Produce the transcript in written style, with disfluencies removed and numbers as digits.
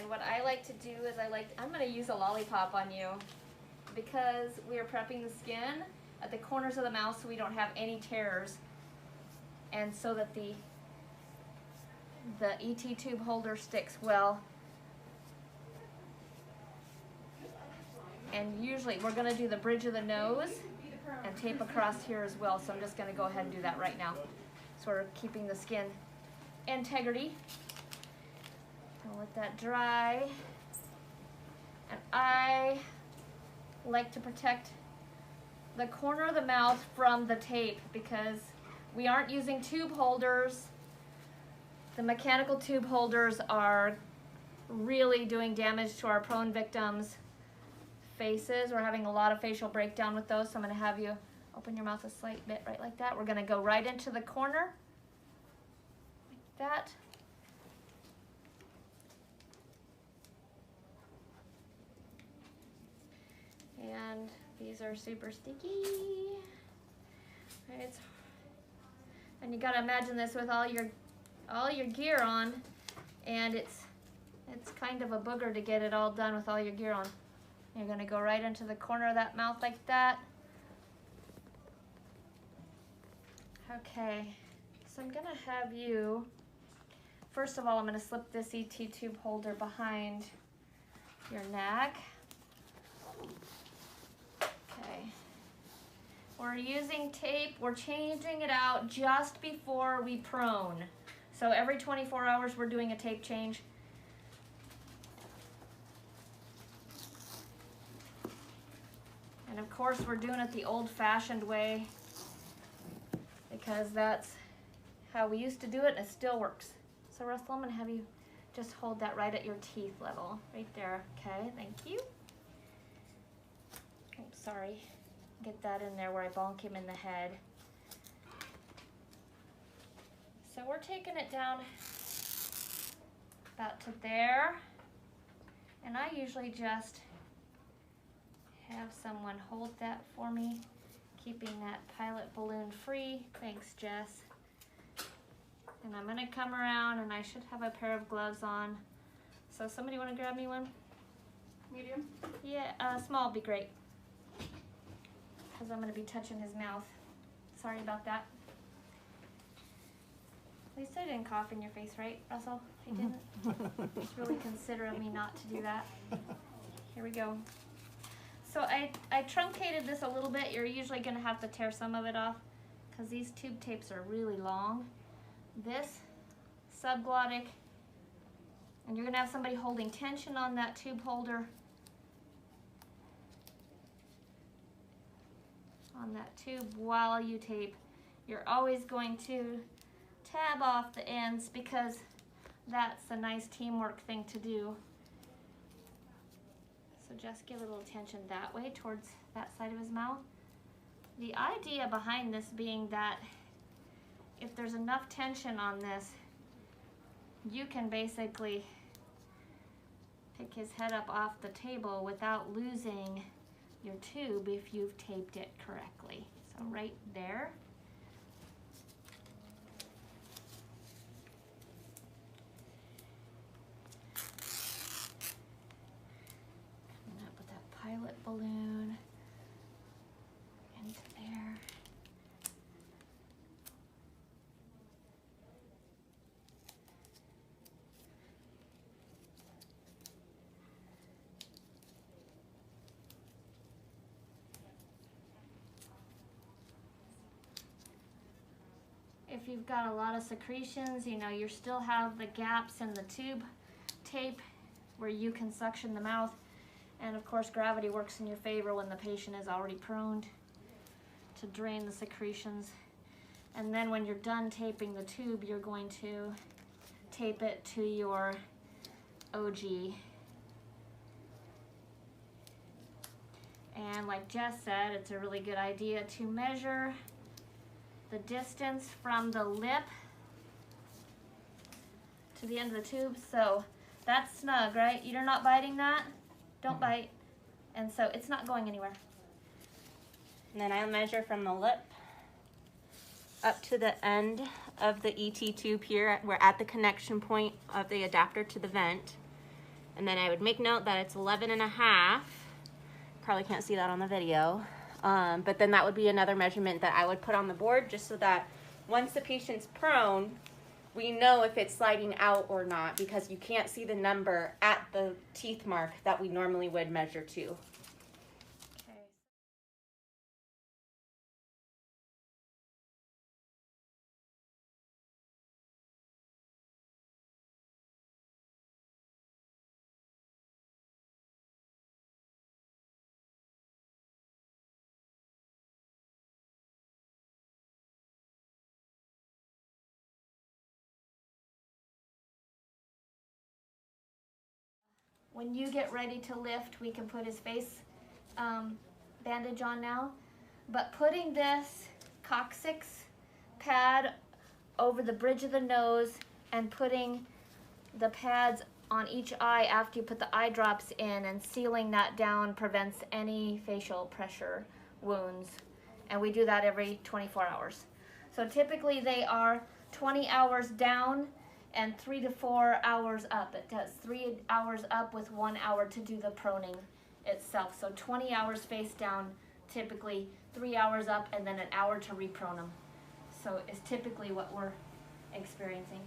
what I like to do is I'm going to use a lollipop on you because we are prepping the skin at the corners of the mouth so we don't have any tears, and so that the ET tube holder sticks well. And usually we're going to do the bridge of the nose and tape across here as well, so I'm just going to go ahead and do that right now. Sort of keeping the skin integrity. I'll let that dry. And I like to protect the corner of the mouth from the tape because we aren't using tube holders. The mechanical tube holders are really doing damage to our prone victims' faces. We're having a lot of facial breakdown with those, so I'm going to have you open your mouth a slight bit, right like that. We're going to go right into the corner, like that. And these are super sticky. And you got to imagine this with all your gear on, and it's kind of a booger to get it all done with all your gear on. You're going to go right into the corner of that mouth like that. Okay, so I'm going to have you, first of all, I'm going to slip this ET tube holder behind your neck. Okay. We're using tape. We're changing it out just before we prone. So every 24 hours we're doing a tape change. And of course we're doing it the old-fashioned way because that's how we used to do it and it still works. So Russell, I'm going to have you just hold that right at your teeth level, right there. Okay, thank you. Oh, sorry. Get that in there where I bonk him in the head. So we're taking it down about to there. And I usually just have someone hold that for me, keeping that pilot balloon free. Thanks, Jess. And I'm gonna come around and I should have a pair of gloves on. So somebody wanna grab me one? Medium? Yeah, small would be great. Because I'm going to be touching his mouth. Sorry about that. At least I didn't cough in your face, right, Russell? I didn't. It's really considerate of me not to do that. Here we go. So I truncated this a little bit. You're usually going to have to tear some of it off because these tube tapes are really long. This subglottic, and you're going to have somebody holding tension on that tube holder. On that tube while you tape. You're always going to tab off the ends because that's a nice teamwork thing to do. So just give a little tension that way towards that side of his mouth. The idea behind this being that if there's enough tension on this, you can basically pick his head up off the table without losing your tube if you've taped it correctly. So right there. Coming up with that pilot balloon into there. If you've got a lot of secretions, you know, you still have the gaps in the tube tape where you can suction the mouth. And of course, gravity works in your favor when the patient is already prone to drain the secretions. And then when you're done taping the tube, you're going to tape it to your OG. And like Jess said, it's a really good idea to measure the distance from the lip to the end of the tube. So that's snug, right? You're not biting that? Don't bite. And so it's not going anywhere. And then I'll measure from the lip up to the end of the ET tube here. We're at the connection point of the adapter to the vent. And then I would make note that it's 11.5. Probably can't see that on the video. But then that would be another measurement that I would put on the board, just so that once the patient's prone, we know if it's sliding out or not, because you can't see the number at the teeth mark that we normally would measure to. When you get ready to lift, we can put his face bandage on now. But putting this coccyx pad over the bridge of the nose and putting the pads on each eye after you put the eye drops in and sealing that down prevents any facial pressure wounds. And we do that every 24 hours. So typically they are 20 hours down and 3 to 4 hours up. It does 3 hours up with 1 hour to do the proning itself. So 20 hours face down, typically 3 hours up, and then an hour to reprone them. So it's typically what we're experiencing.